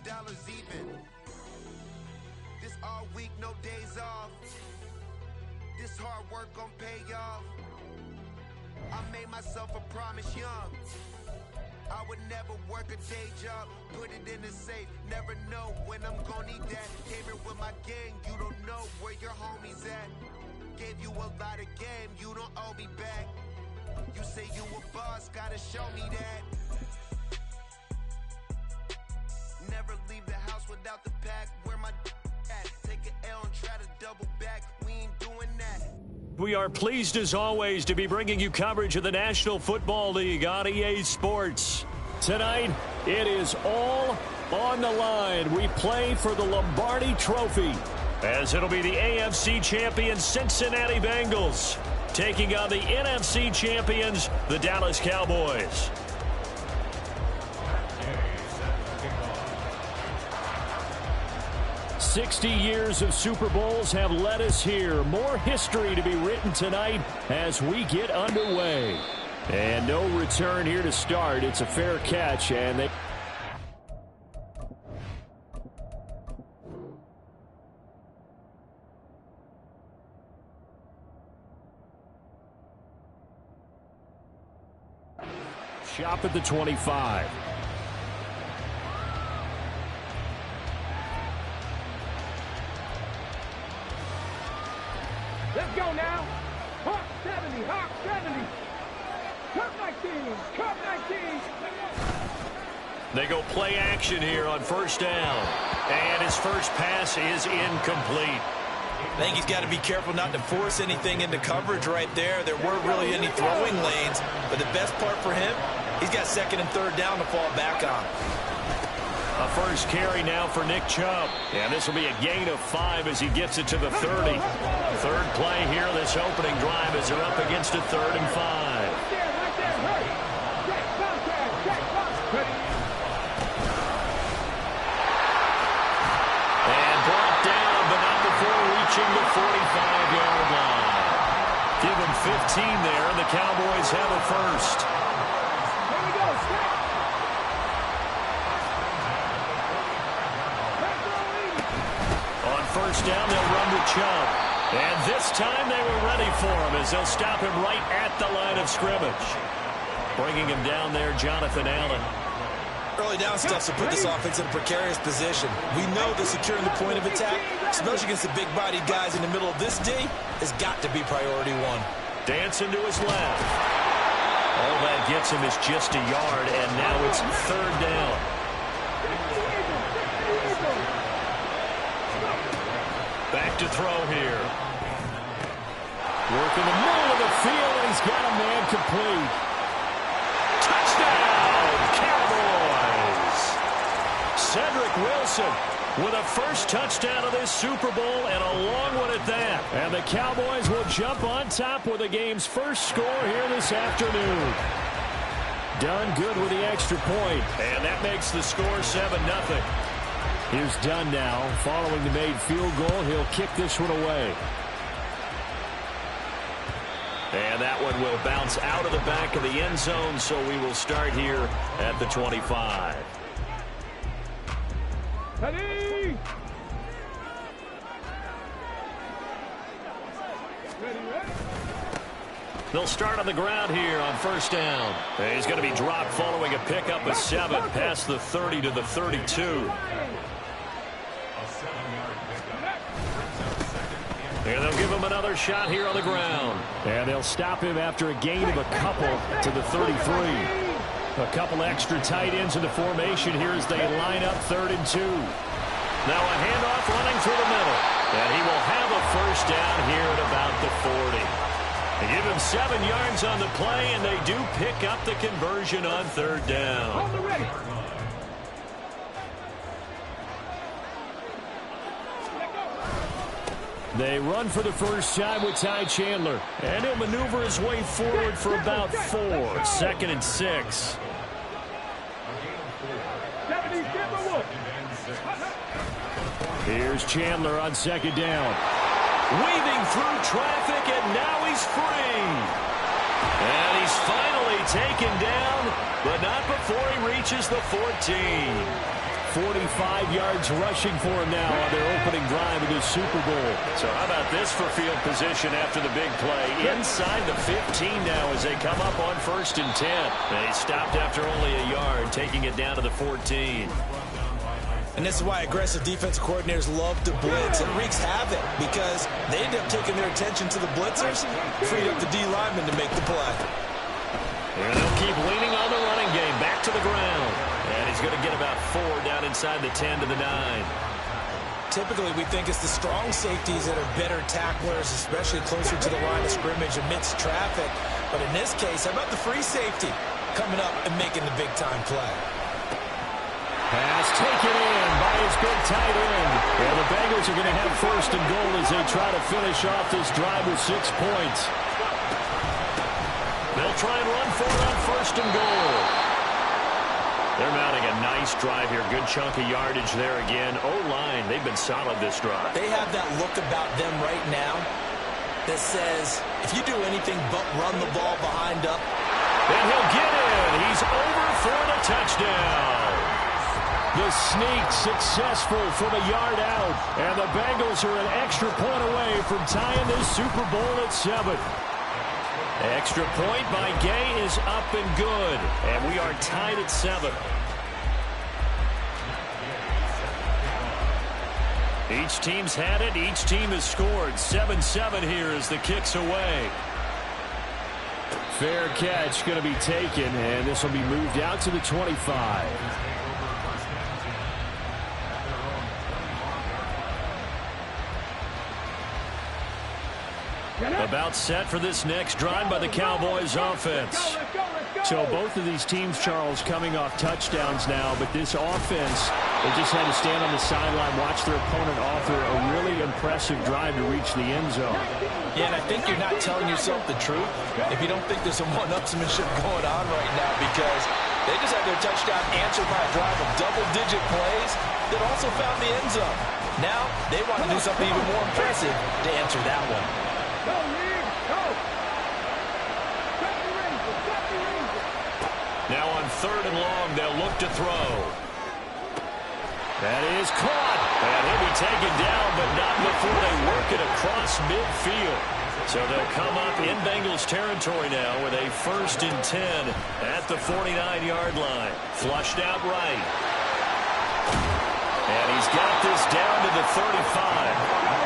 million even. This all week, no days off. This hard work gon' pay off. I made myself a promise young. I would never work a day job, put it in the safe, never know when I'm gon' need that. Came here with my gang, you don't know where your homies at. Gave you a lot of game, you don't owe me back. You say you a boss, gotta show me that. Never leave the house without the pack, where my at. Take an L and try to double back, we ain't doing that. We are pleased as always to be bringing you coverage of the National Football League on EA Sports. Tonight, it is all on the line. We play for the Lombardi Trophy, as it'll be the AFC champion Cincinnati Bengals taking on the NFC champions, the Dallas Cowboys. 60 years of Super Bowls have led us here. More history to be written tonight as we get underway. And no return here to start. It's a fair catch, and they... Shop at the 25. Let's go now. Hawk 70, Hawk 70. Cup 19, Cup 19. They go play action here on first down. And his first pass is incomplete. I think he's got to be careful not to force anything into coverage right there. There weren't really any throwing lanes. But the best part for him, he's got second and third down to fall back on. A first carry now for Nick Chubb. And this will be a gain of 5 as he gets it to the 30. Third play here this opening drive as they're up against a 3rd and 5. And brought down, but not before reaching the 45-yard line. Give him 15 there, and the Cowboys have a first. Here we go, First down, they'll run with Chubb. And this time they were ready for him as they'll stop him right at the line of scrimmage. Bringing him down there, Jonathan Allen. Early down stuff to put this offense in a precarious position. We know that securing the point of attack, especially against the big-bodied guys in the middle of this D, has got to be priority one. Dancing to his left. All that gets him is just a yard, and now it's 3rd down. Back to throw here. Work in the middle of the field, and he's got a man complete. Touchdown, Cowboys! Cedric Wilson with a first touchdown of this Super Bowl, and a long one at that. And the Cowboys will jump on top with the game's first score here this afternoon. Done good with the extra point, and that makes the score 7-0. Here's Dunn now. Following the made field goal, he'll kick this one away. And that one will bounce out of the back of the end zone, so we will start here at the 25. Ready? They'll start on the ground here on first down. And he's going to be dropped following a pickup of 7 past the 30 to the 32. And they'll give him another shot here on the ground. And they'll stop him after a gain of a couple to the 33. A couple extra tight ends in the formation here as they line up 3rd and 2. Now a handoff running through the middle. And he will have a first down here at about the 40. They give him 7 yards on the play, and they do pick up the conversion on 3rd down. They run for the first time with Ty Chandler. And he'll maneuver his way forward for about 4. 2nd and 6. Here's Chandler on 2nd down. Weaving through traffic, and now he's free. And he's finally taken down, but not before he reaches the 14. 45 yards rushing for him now on their opening drive of the Super Bowl. So how about this for field position after the big play? Inside the 15 now as they come up on 1st and 10. They stopped after only a yard, taking it down to the 14. And this is why aggressive defensive coordinators love to blitz. It wreaks havoc because they end up taking their attention to the blitzers, freed up the D lineman to make the play. And they'll keep leaning on the running game. Back to the ground. And he's going to get about 4 down inside the 10 to the 9. Typically, we think it's the strong safeties that are better tacklers, especially closer to the line of scrimmage amidst traffic. But in this case, how about the free safety coming up and making the big-time play? Pass taken in by his big tight end. And the Bengals are going to have 1st and goal as they try to finish off this drive with 6 points. They'll try and run for it on 1st and goal. They're mounting a nice drive here. Good chunk of yardage there again. O-line, they've been solid this drive. They have that look about them right now that says, if you do anything but run the ball behind up. And he'll get in. He's over for the touchdown. The sneak successful from a yard out. And the Bengals are an extra point away from tying this Super Bowl at 7. Extra point by Gay is up and good. And we are tied at 7. Each team's had it. Each team has scored. 7-7 here as the kick's away. Fair catch going to be taken, and this will be moved out to the 25. About set for this next drive by the Cowboys offense. So both of these teams, Charles, coming off touchdowns now, but this offense, they just had to stand on the sideline, watch their opponent offer a really impressive drive to reach the end zone. Yeah, and I think you're not telling yourself the truth if you don't think there's some one-upsmanship going on right now, because they just had their touchdown answered by a drive of double-digit plays that also found the end zone. Now they want to do something even more impressive to answer that one. Go, Lee, go! Now on 3rd and long, they'll look to throw. That is caught. And he'll be taken down, but not before they work it across midfield. So they'll come up in Bengals territory now with a 1st and 10 at the 49-yard line. Flushed out right. And he's got this down to the 35.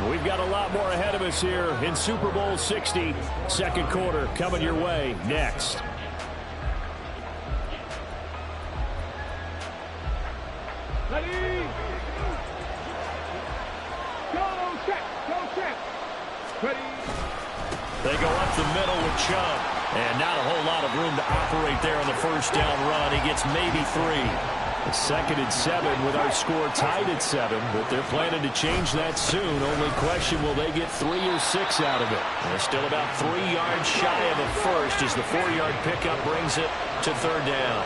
We've got a lot more ahead of us here in Super Bowl 60. 2nd quarter coming your way next. Ready? Go check. Ready? They go up the middle with Chubb. And not a whole lot of room to operate there on the 1st down run. He gets maybe 3. 2nd and 7 with our score tied at 7, but they're planning to change that soon. Only question, will they get 3 or 6 out of it? They're still about 3 yards shy of a first as the 4-yard pickup brings it to 3rd down.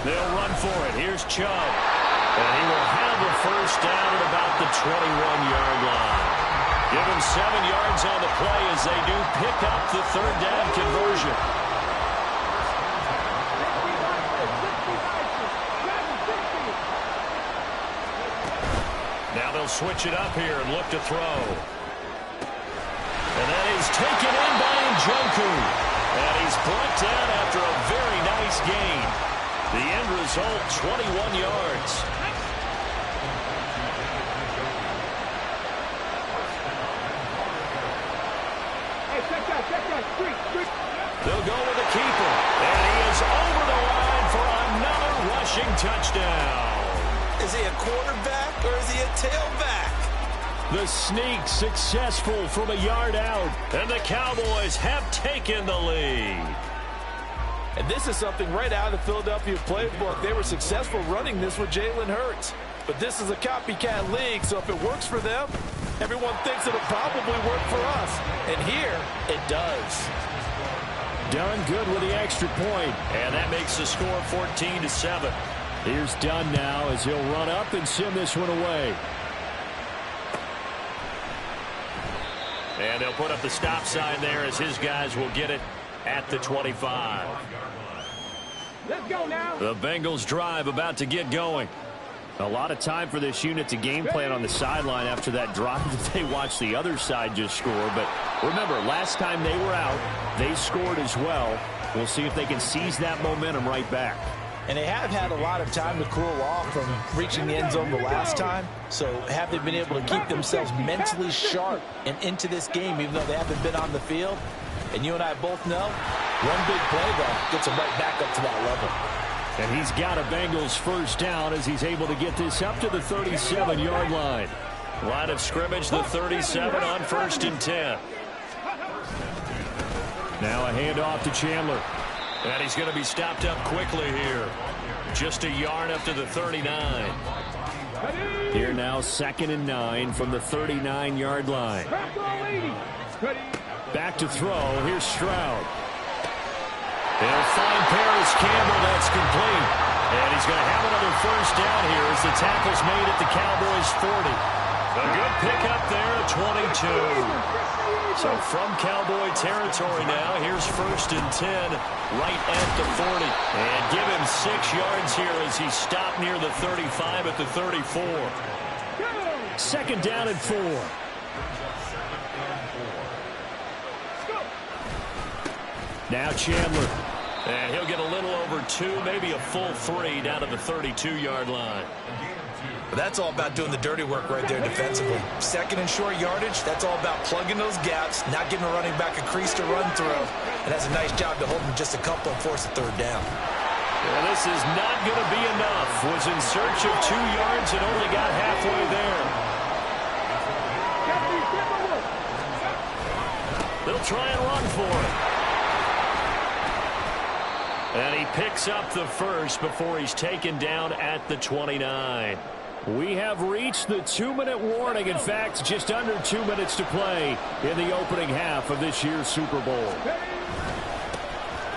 They'll run for it. Here's Chubb. And he will have the 1st down at about the 21-yard line. Give him 7 yards on the play as they do pick up the 3rd down conversion. Now they'll switch it up here and look to throw. And that is taken in by Njoku. And he's brought down after a very nice gain. The end result, 21 yards. Hey, check that, street. They'll go with the keeper. And he is over the line for another rushing touchdown. Is he a quarterback or is he a tailback? The sneak successful from a yard out. And the Cowboys have taken the lead. And this is something right out of the Philadelphia playbook. They were successful running this with Jalen Hurts. But this is a copycat league, so if it works for them, everyone thinks it'll probably work for us. And here, it does. Done good with the extra point. And that makes the score 14-7. Here's Dunn now as he'll run up and send this one away. And they'll put up the stop sign there as his guys will get it at the 25. Let's go now. The Bengals drive about to get going. A lot of time for this unit to game plan on the sideline after that drive that they watched the other side just score. But remember, last time they were out, they scored as well. We'll see if they can seize that momentum right back. And they have had a lot of time to cool off from reaching the end zone the last time. So have they been able to keep themselves mentally sharp and into this game, even though they haven't been on the field? And you and I both know, one big play, though, gets them right back up to that level. And he's got a Bengals first down as he's able to get this up to the 37-yard line. Line of scrimmage, the 37 on 1st and 10. Now a handoff to Chandler. And he's going to be stopped up quickly here. Just a yard up to the 39. Here now 2nd and 9 from the 39-yard line. Back to throw. Here's Stroud. They'll find Paris Campbell. That's complete. And he's going to have another first down here as the tackle's made at the Cowboys' 40. A good pickup there at 22. So from Cowboy territory now, here's 1st and 10 right at the 40. And give him 6 yards here as he stopped near the 35 at the 34. 2nd down and 4. Now Chandler. And he'll get a little over 2, maybe a full 3 down to the 32-yard line. But that's all about doing the dirty work right there defensively. 2nd and short yardage, that's all about plugging those gaps, not giving a running back a crease to run through. And that's a nice job to hold him just a couple and force a 3rd down. Well, this is not going to be enough. Was in search of 2 yards and only got halfway there. They'll try and run for it. And he picks up the first before he's taken down at the 29. We have reached the 2-minute warning. In fact, just under 2 minutes to play in the opening half of this year's Super Bowl.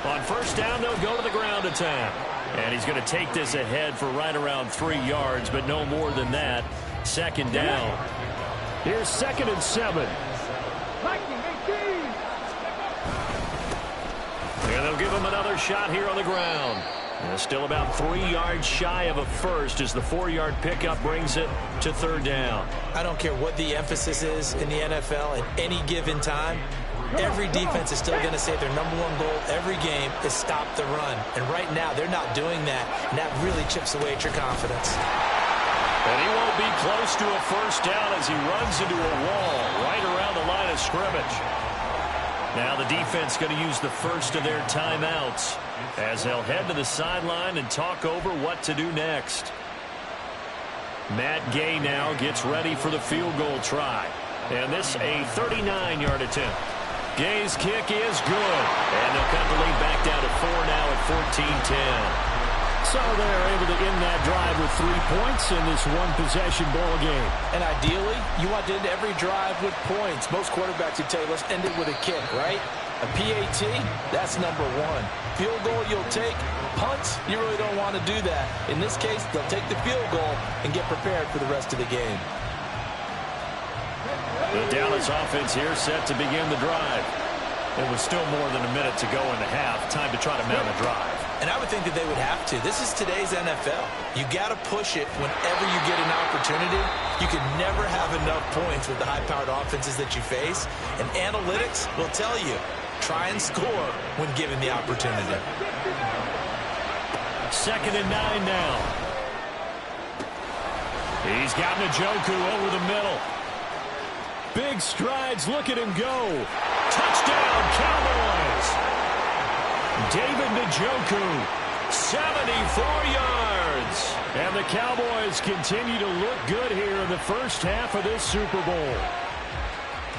On 1st down, they'll go to the ground attack. And he's going to take this ahead for right around 3 yards, but no more than that. 2nd down. Here's 2nd and 7. And they'll give him another shot here on the ground. And still about 3 yards shy of a first as the 4-yard pickup brings it to 3rd down. I don't care what the emphasis is in the NFL at any given time. Every defense is still going to say their #1 goal every game is stop the run. And right now, they're not doing that. And that really chips away at your confidence. And he won't be close to a first down as he runs into a wall right around the line of scrimmage. Now the defense going to use the first of their timeouts as they'll head to the sideline and talk over what to do next. Matt Gay now gets ready for the field goal try. And this a 39-yard attempt. Gay's kick is good. And they'll cut the lead back down to 4 now at 14-10. So they're able to end that drive with 3 points in this one-possession ball game. And ideally, you want to end every drive with points. Most quarterbacks would tell you, let's end it with a kick, right? A PAT, that's #1. Field goal, you'll take. Punts, you really don't want to do that. In this case, they'll take the field goal and get prepared for the rest of the game. The Dallas offense here set to begin the drive. It was still more than a minute to go in the half. Time to try to mount a drive. And I would think that they would have to. This is today's NFL. You got to push it whenever you get an opportunity. You can never have enough points with the high-powered offenses that you face. And analytics will tell you, try and score when given the opportunity. 2nd and 9 now. He's got Njoku over the middle. Big strides. Look at him go. Touchdown, Cowboys. David Njoku, 74 yards. And the Cowboys continue to look good here in the first half of this Super Bowl.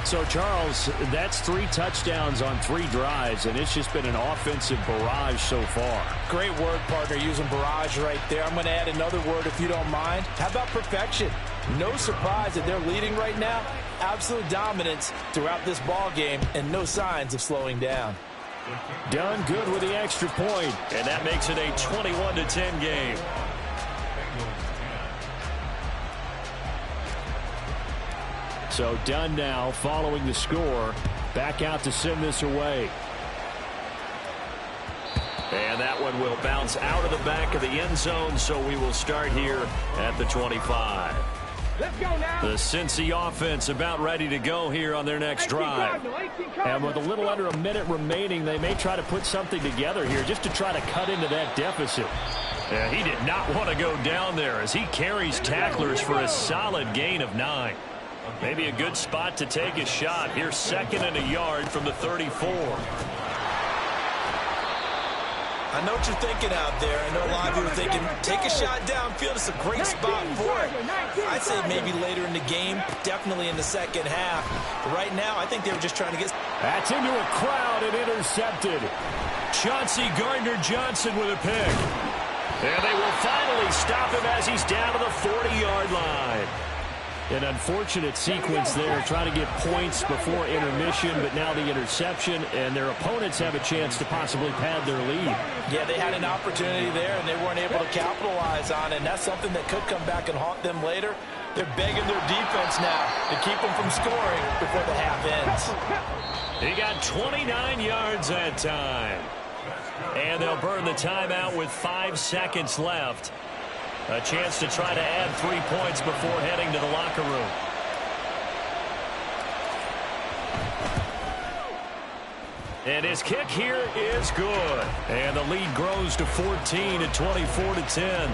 So, Charles, that's 3 touchdowns on 3 drives, and it's just been an offensive barrage so far. Great word, partner, using barrage right there. I'm going to add another word if you don't mind. How about perfection? No surprise that they're leading right now. Absolute dominance throughout this ball game and no signs of slowing down. Done good with the extra point, and that makes it a 21-10 game. So done now following the score. Back out to send this away. And that one will bounce out of the back of the end zone, so we will start here at the 25. Let's go now. The Cincy offense about ready to go here on their next drive. And with a little under a minute remaining, they may try to put something together here just to try to cut into that deficit. Yeah, he did not want to go down there as he carries tacklers for a solid gain of 9. Maybe a good spot to take a shot. Here's 2nd and a yard from the 34. I know what you're thinking out there. I know a lot of you are thinking, take a shot downfield. It's a great spot for it. I'd say maybe later in the game, definitely in the second half. But right now, I think they were just trying to get... That's into a crowd and intercepted. Chauncey Gardner-Johnson with a pick. And they will finally stop him as he's down to the 40-yard line. An unfortunate sequence there, trying to get points before intermission, but now the interception, and their opponents have a chance to possibly pad their lead. Yeah, they had an opportunity there, and they weren't able to capitalize on it, and that's something that could come back and haunt them later. They're begging their defense now to keep them from scoring before the half ends. He got 29 yards that time. And they'll burn the timeout with 5 seconds left. A chance to try to add 3 points before heading to the locker room. And his kick here is good. And the lead grows to 14 at 24-10.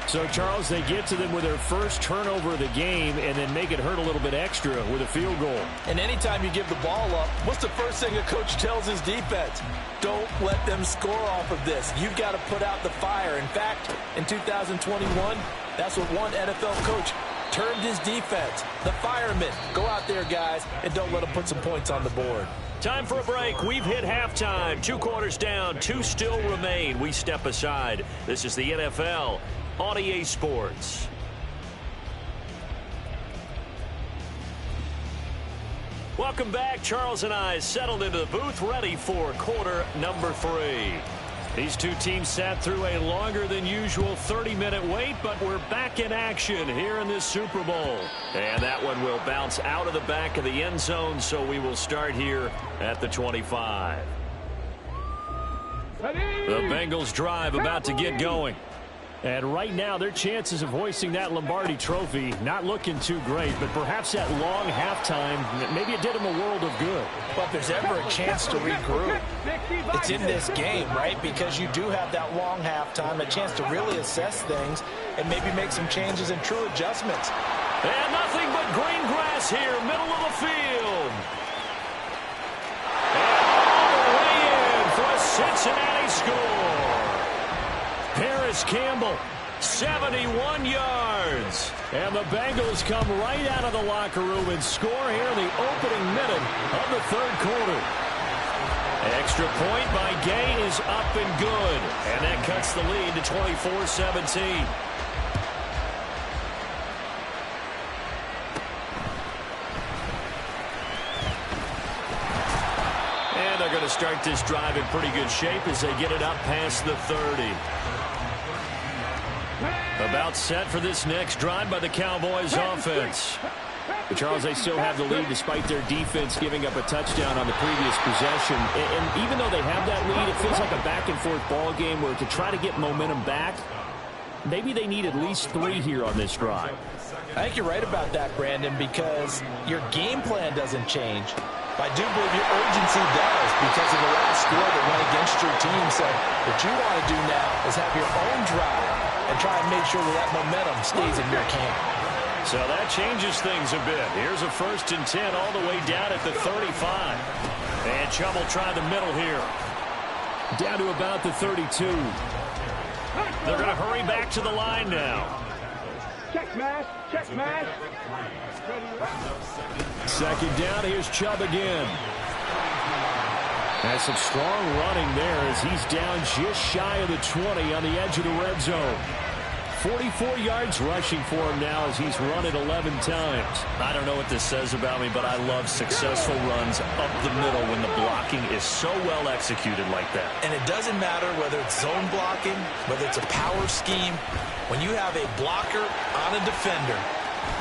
So, Charles, they get to them with their first turnover of the game and then make it hurt a little bit extra with a field goal. And anytime you give the ball up, what's the first thing a coach tells his defense? Don't let them score off of this. You've got to put out the fire. In fact, in 2021, that's what one NFL coach termed his defense. The firemen. Go out there, guys, and don't let them put some points on the board. Time for a break. We've hit halftime. 2 quarters down. 2 still remain. We step aside. This is the NFL on EA Sports. Welcome back. Charles and I settled into the booth, ready for quarter number 3. These two teams sat through a longer than usual 30-minute wait, but we're back in action here in this Super Bowl. And that one will bounce out of the back of the end zone, so we will start here at the 25. The Bengals drive about to get going. And right now, their chances of hoisting that Lombardi trophy not looking too great, but perhaps that long halftime, maybe it did them a world of good. But if there's ever a chance to regroup, it's in this game, right? Because you do have that long halftime, a chance to really assess things and maybe make some changes and true adjustments. And nothing but green grass here, middle of the field. And all the way in for a Cincinnati score. Paris Campbell, 71 yards. And the Bengals come right out of the locker room and score here in the opening minute of the 3rd quarter. Extra point by Gay is up and good. And that cuts the lead to 24-17. And they're going to start this drive in pretty good shape as they get it up past the 30. About set for this next drive by the Cowboys offense. But Charles, they still have the lead despite their defense giving up a touchdown on the previous possession. And even though they have that lead, it feels like a back-and-forth ball game where to try to get momentum back, maybe they need at least 3 here on this drive. I think you're right about that, Brandon, because your game plan doesn't change. But I do believe your urgency does because of the last score that went against your team. So what you want to do now is have your own drive and try and make sure that momentum stays in your camp. So that changes things a bit. Here's a 1st and 10 all the way down at the 35. And Chubb will try the middle here. Down to about the 32. They're going to hurry back to the line now. Check smash, check smash. 2nd down, here's Chubb again. Has some strong running there as he's down just shy of the 20 on the edge of the red zone. 44 yards rushing for him now as he's run it 11 times. I don't know what this says about me, but I love successful runs up the middle when the blocking is so well executed like that. And it doesn't matter whether it's zone blocking, whether it's a power scheme. When you have a blocker on a defender,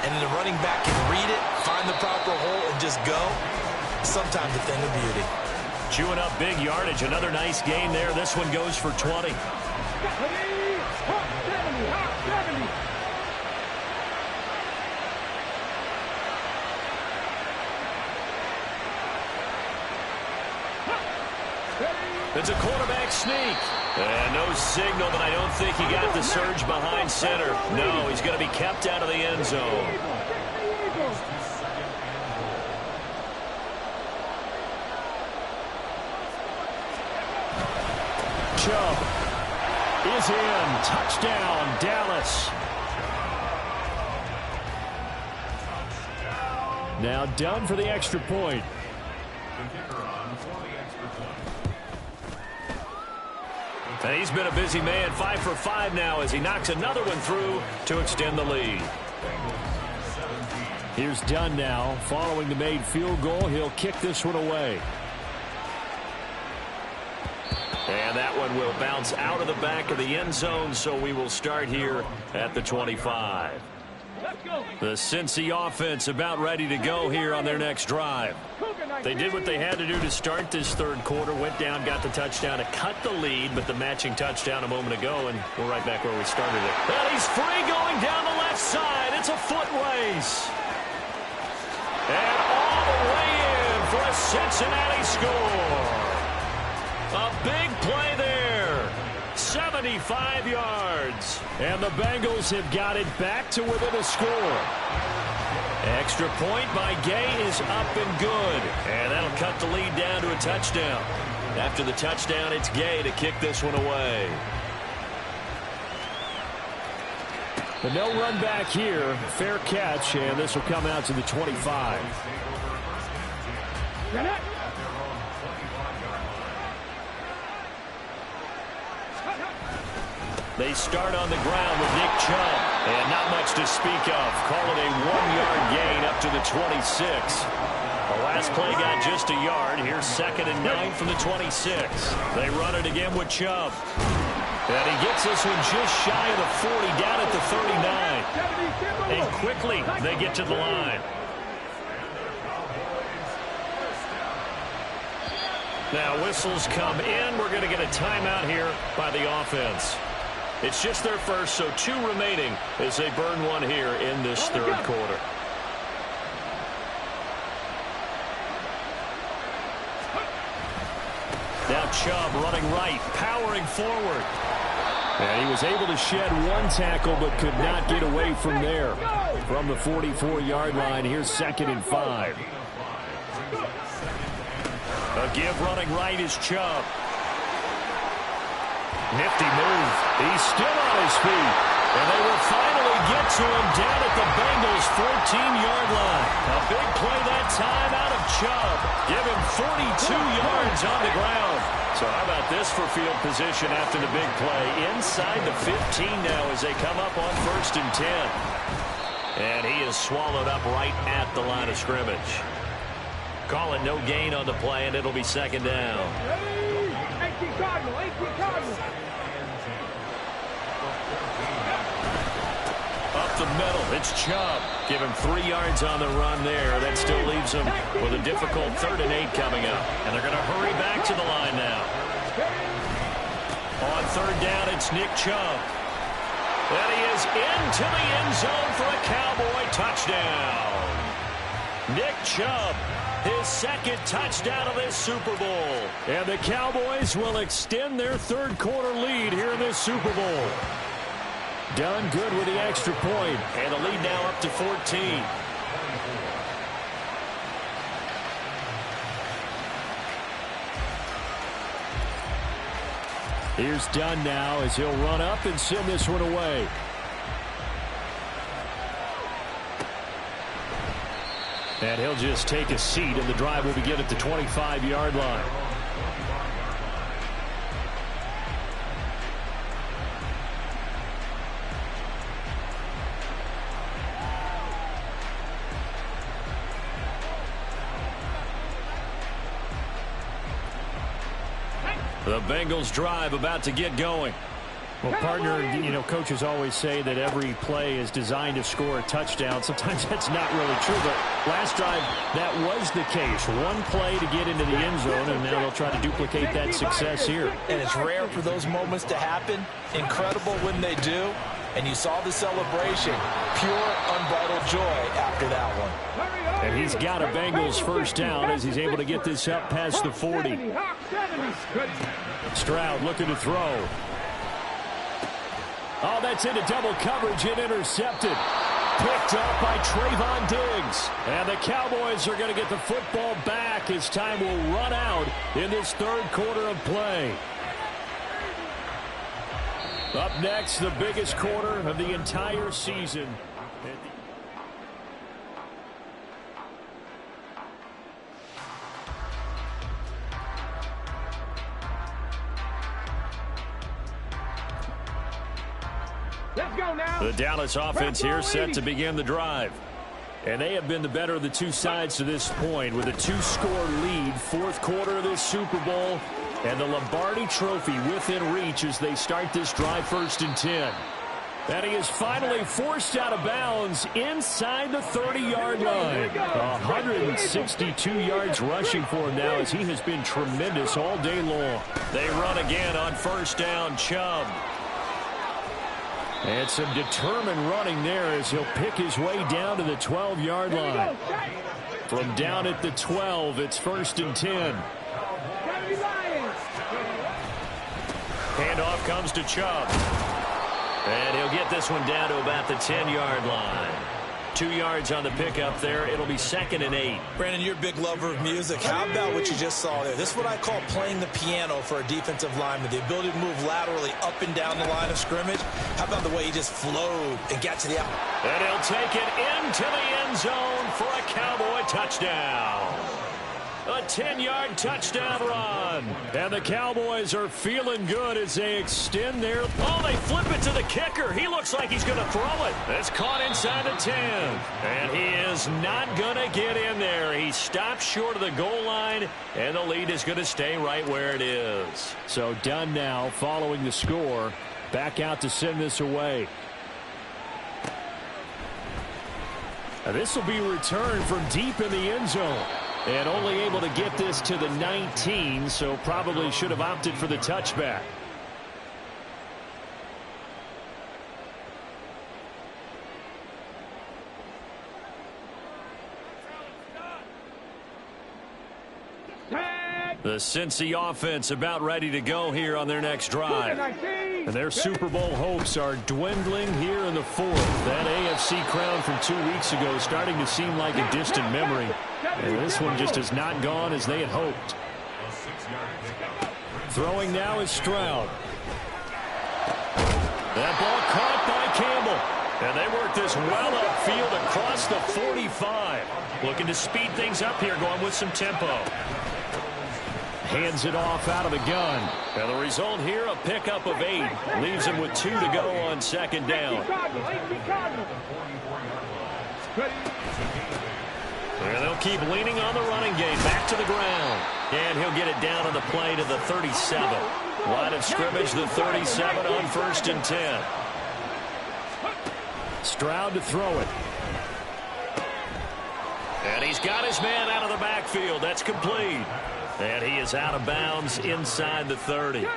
And then the running back can read it, find the proper hole, and just go. Sometimes a thing of beauty. Chewing up big yardage. Another nice gain there. This one goes for 20. 70, Hawk 70. It's a quarterback sneak. And no signal, but I don't think he got the surge behind center. No, he's going to be kept out of the end zone. Chubb is in. Touchdown, Dallas. Now done for the extra point. And he's been a busy man, 5 for 5 now as he knocks another one through to extend the lead. Here's Dunn now. Following the made field goal, he'll kick this one away. And that one will bounce out of the back of the end zone, so we will start here at the 25. The Cincy offense about ready to go here on their next drive. They did what they had to do to start this third quarter, went down, got the touchdown to cut the lead, but the matching touchdown a moment ago, and we're right back where we started it. And he's free going down the left side. It's a foot race. And all the way in for a Cincinnati score. A big play there. 75 yards. And the Bengals have got it back to within a score. Extra point by Gay is up and good. And that'll cut the lead down to a touchdown. After the touchdown, it's Gay to kick this one away. But no run back here. Fair catch, and this will come out to the 25. They start on the ground with Nick Chubb. And not much to speak of. Call it a 1-yard gain up to the 26. The last play got just a yard. Here's 2nd and 9 from the 26. They run it again with Chubb. And he gets this one just shy of the 40, down at the 39. And quickly they get to the line. Now whistles come in. We're going to get a timeout here by the offense. It's just their first, so 2 remaining as they burn one here in this third quarter. Now Chubb running right, powering forward. And he was able to shed one tackle but could not get away from there. From the 44-yard line, here's 2nd and 5. A give running right is Chubb. Nifty move. He's still on his feet. And they will finally get to him down at the Bengals' 14-yard line. A big play that time out of Chubb. Give him 42 yards on the ground. So how about this for field position after the big play? Inside the 15 now as they come up on 1st and 10. And he is swallowed up right at the line of scrimmage. Call it no gain on the play, and it'll be 2nd down. 18 Cardinal, 18 Cardinal. Up the middle, it's Chubb. Give him 3 yards on the run there. That still leaves him with a difficult 3rd and 8 coming up. And they're going to hurry back to the line now. On 3rd down, it's Nick Chubb. And he is into the end zone for a Cowboy touchdown. Nick Chubb, his 2nd touchdown of this Super Bowl. And the Cowboys will extend their third quarter lead here in this Super Bowl. Done good with the extra point. And the lead now up to 14. Here's Dunn now as he'll run up and send this one away. And he'll just take a seat, and the drive will begin at the 25-yard line. The Bengals drive about to get going. Well, partner, you know, coaches always say that every play is designed to score a touchdown. Sometimes that's not really true, but last drive, that was the case. One play to get into the end zone, and now they'll try to duplicate that success here. And it's rare for those moments to happen. Incredible when they do. And you saw the celebration. Pure, unbridled joy after that one. And he's got a Bengals first down as he's able to get this up past the 40. Stroud looking to throw. Oh, that's into double coverage and intercepted. Picked up by Trayvon Diggs. And the Cowboys are going to get the football back as time will run out in this third quarter of play. Up next, the biggest quarter of the entire season. Let's go now. The Dallas offense here set to begin the drive. And they have been the better of the two sides to this point with a 2-score lead. Fourth quarter of this Super Bowl. And the Lombardi Trophy within reach as they start this drive 1st and 10. And he is finally forced out of bounds inside the 30-yard line. 162 yards rushing for him now as he has been tremendous all day long. They run again on first down. Chubb. And some determined running there as he'll pick his way down to the 12-yard line. From down at the 12, it's 1st and 10. Handoff comes to Chubb. And he'll get this one down to about the 10-yard line. 2 yards on the pickup there. It'll be 2nd and 8. Brandon, you're a big lover of music. How about what you just saw there? This is what I call playing the piano for a defensive lineman. The ability to move laterally up and down the line of scrimmage. How about the way he just flowed and got to the out? And he'll take it into the end zone for a Cowboy touchdown. A 10-yard touchdown run. And the Cowboys are feeling good as they extend their... Oh, they flip it to the kicker. He looks like he's going to throw it. It's caught inside the 10. And he is not going to get in there. He stops short of the goal line, and the lead is going to stay right where it is. So done now following the score. Back out to send this away. Now this will be returned from deep in the end zone. And only able to get this to the 19, so probably should have opted for the touchback. The Cincy offense about ready to go here on their next drive. And their Super Bowl hopes are dwindling here in the fourth. That AFC crown from 2 weeks ago is starting to seem like a distant memory. And this one just has not gone as they had hoped. Throwing now is Stroud. That ball caught by Campbell. And they work this well upfield across the 45. Looking to speed things up here, going with some tempo. Hands it off out of the gun. And the result here, a pickup of 8. Leaves him with 2 to go on 2nd down. And they'll keep leaning on the running game. Back to the ground. And he'll get it down on the play to the 37. Line of scrimmage, the 37 on 1st and 10. Stroud to throw it. And he's got his man out of the backfield. That's complete. And he is out of bounds inside the 30.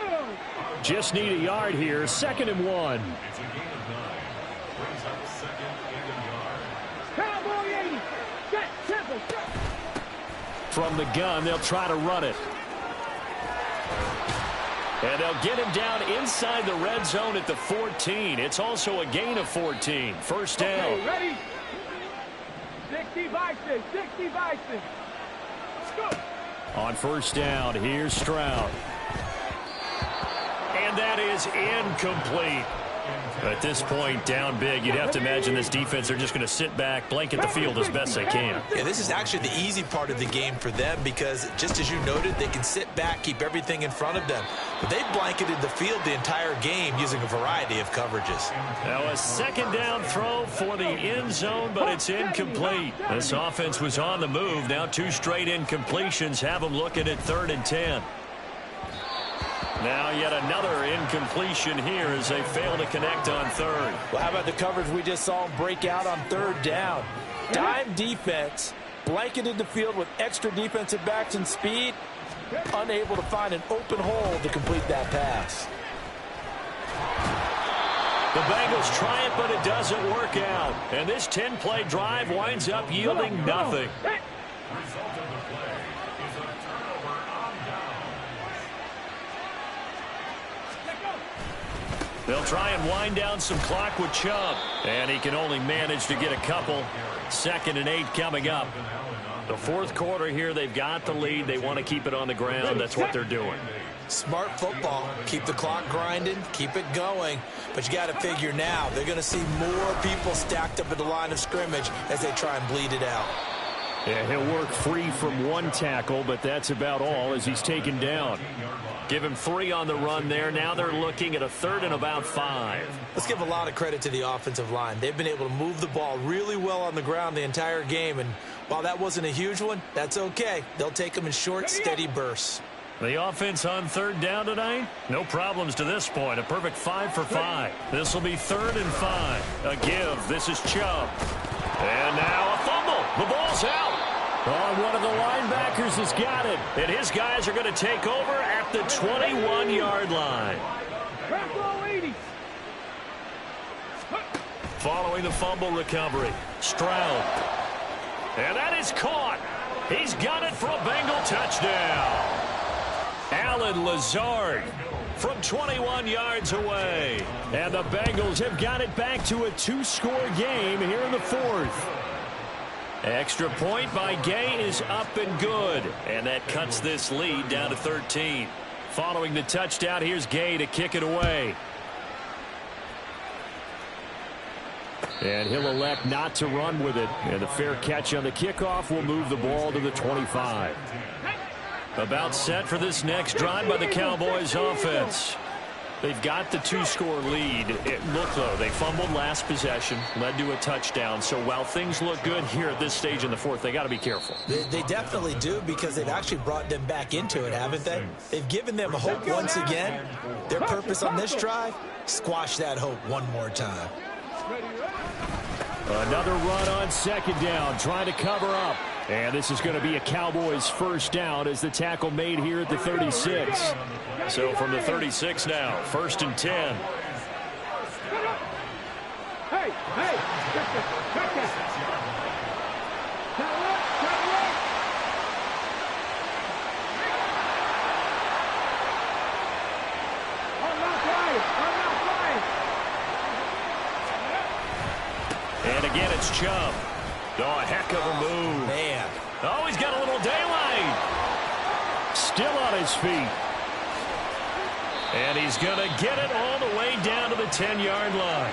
Just need a yard here. 2nd and 1. From the gun, they'll try to run it. And they'll get him down inside the red zone at the 14. It's also a gain of 14. First down. Okay, ready? 60 Vikings, 60 Vikings. Let's go. On first down, here's Stroud. And that is incomplete. At this point, down big, you'd have to imagine this defense, they're just going to sit back, blanket the field as best they can. Yeah, this is actually the easy part of the game for them because, just as you noted, they can sit back, keep everything in front of them. But they've blanketed the field the entire game using a variety of coverages. Now a 2nd down throw for the end zone, but it's incomplete. This offense was on the move. Now 2 straight incompletions have them looking at 3rd and 10. Now yet another incompletion here as they fail to connect on third. Well, how about the coverage we just saw them break out on third down? Dime defense, blanketed the field with extra defensive backs and speed, unable to find an open hole to complete that pass. The Bengals try it, but it doesn't work out. And this 10-play drive winds up yielding nothing. They'll try and wind down some clock with Chubb. And he can only manage to get a couple. 2nd and 8 coming up. The fourth quarter here, they've got the lead. They want to keep it on the ground. That's what they're doing. Smart football. Keep the clock grinding. Keep it going. But you got to figure now, they're going to see more people stacked up at the line of scrimmage as they try and bleed it out. Yeah, he'll work free from one tackle, but that's about all as he's taken down. Give him 3 on the run there. Now they're looking at a 3rd and about 5. Let's give a lot of credit to the offensive line. They've been able to move the ball really well on the ground the entire game, and while that wasn't a huge one, that's okay. They'll take them in short, steady bursts. The offense on 3rd down tonight? No problems to this point. A perfect 5 for 5. This will be 3rd and 5. A give. This is Chubb. And now a fumble. The ball's out. Oh, one of the linebackers has got it. And his guys are going to take over at the 21-yard line. Following the fumble recovery, Stroud. And that is caught. He's got it for a Bengal touchdown. Allen Lazard from 21 yards away. And the Bengals have got it back to a 2-score game here in the 4th. Extra point by Gay is up and good. And that cuts this lead down to 13. Following the touchdown, here's Gay to kick it away. And he'll elect not to run with it. And the fair catch on the kickoff will move the ball to the 25. About set for this next drive by the Cowboys offense. They've got the 2-score lead. Look, though, they fumbled last possession, led to a touchdown. So while things look good here at this stage in the 4th, they got to be careful. They definitely do, because they've actually brought them back into it, haven't they? They've given them hope once again. Their purpose on this drive, squash that hope one more time. Another run on 2nd down, trying to cover up. And this is going to be a Cowboys 1st down as the tackle made here at the 36. So from the 36 now, 1st and 10. Hey, check this. I'm not flying. And again, it's Chubb. Oh, a heck of a move. Man. Oh, he's got a little daylight. Still on his feet. And he's going to get it all the way down to the 10-yard line.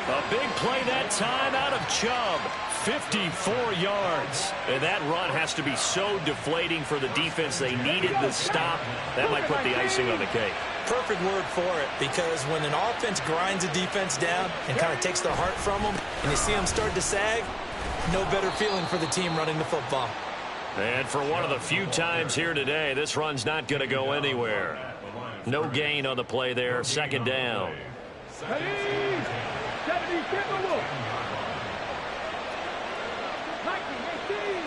A big play that time out of Chubb. 54 yards. And that run has to be so deflating for the defense. They needed the stop. That might put the icing on the cake. Perfect word for it, because when an offense grinds a defense down and kind of takes their heart from them, and you see them start to sag, no better feeling for the team running the football. And for one of the few times here today, this run's not going to go anywhere. No gain on the play there. 2nd down. 70, get the look. 19, 18.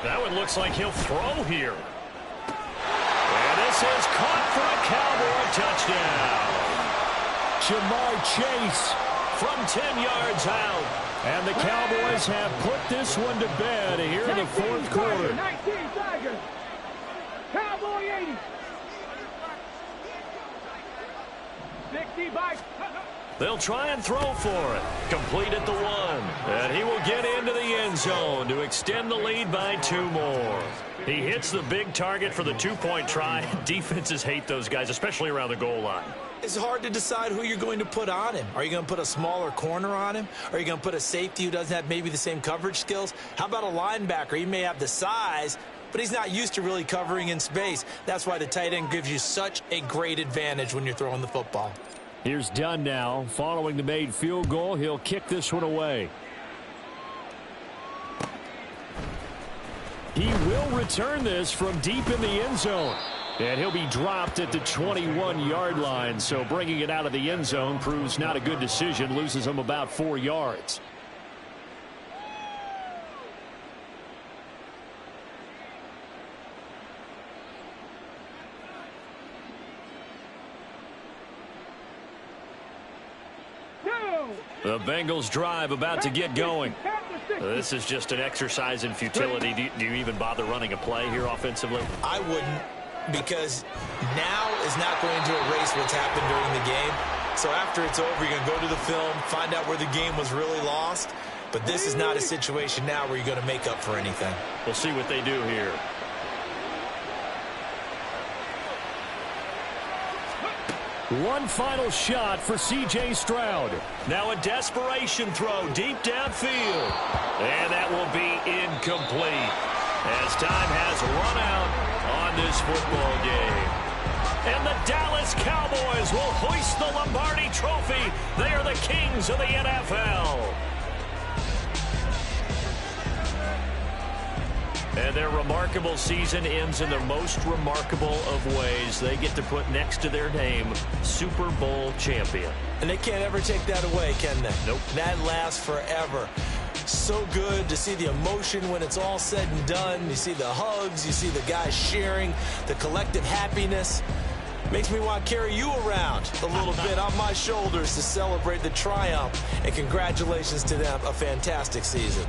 That one looks like he'll throw here. And this is caught for a Cowboy touchdown. Jamar Chase from 10 yards out. And the Cowboys have put this one to bed here in the 4th quarter. 19 Tigers. Cowboy 80. 60 by... They'll try and throw for it. Complete at the 1. And he will get into the end zone to extend the lead by 2 more. He hits the big target for the 2-point try. Defenses hate those guys, especially around the goal line. It's hard to decide who you're going to put on him. Are you going to put a smaller corner on him? Are you going to put a safety who doesn't have maybe the same coverage skills? How about a linebacker? He may have the size, but he's not used to really covering in space. That's why the tight end gives you such a great advantage when you're throwing the football. Here's Dunn now. Following the made field goal, he'll kick this one away. return this from deep in the end zone. And he'll be dropped at the 21-yard line. So bringing it out of the end zone proves not a good decision. Loses him about 4 yards. The Bengals drive about to get going. This is just an exercise in futility. Do you even bother running a play here offensively? I wouldn't, because now is not going to erase what's happened during the game. So after it's over, you're going to go to the film, find out where the game was really lost. But this is not a situation now where you're going to make up for anything. We'll see what they do here. One final shot for C.J. Stroud. Now a desperation throw deep downfield. And that will be incomplete as time has run out on this football game. And the Dallas Cowboys will hoist the Lombardi Trophy. They are the kings of the NFL. And their remarkable season ends in the most remarkable of ways. They get to put next to their name, Super Bowl champion. And they can't ever take that away, can they? Nope. That lasts forever. So good to see the emotion when it's all said and done. You see the hugs, you see the guys sharing, the collective happiness. Makes me want to carry you around a little bit on my shoulders to celebrate the triumph. And congratulations to them, a fantastic season.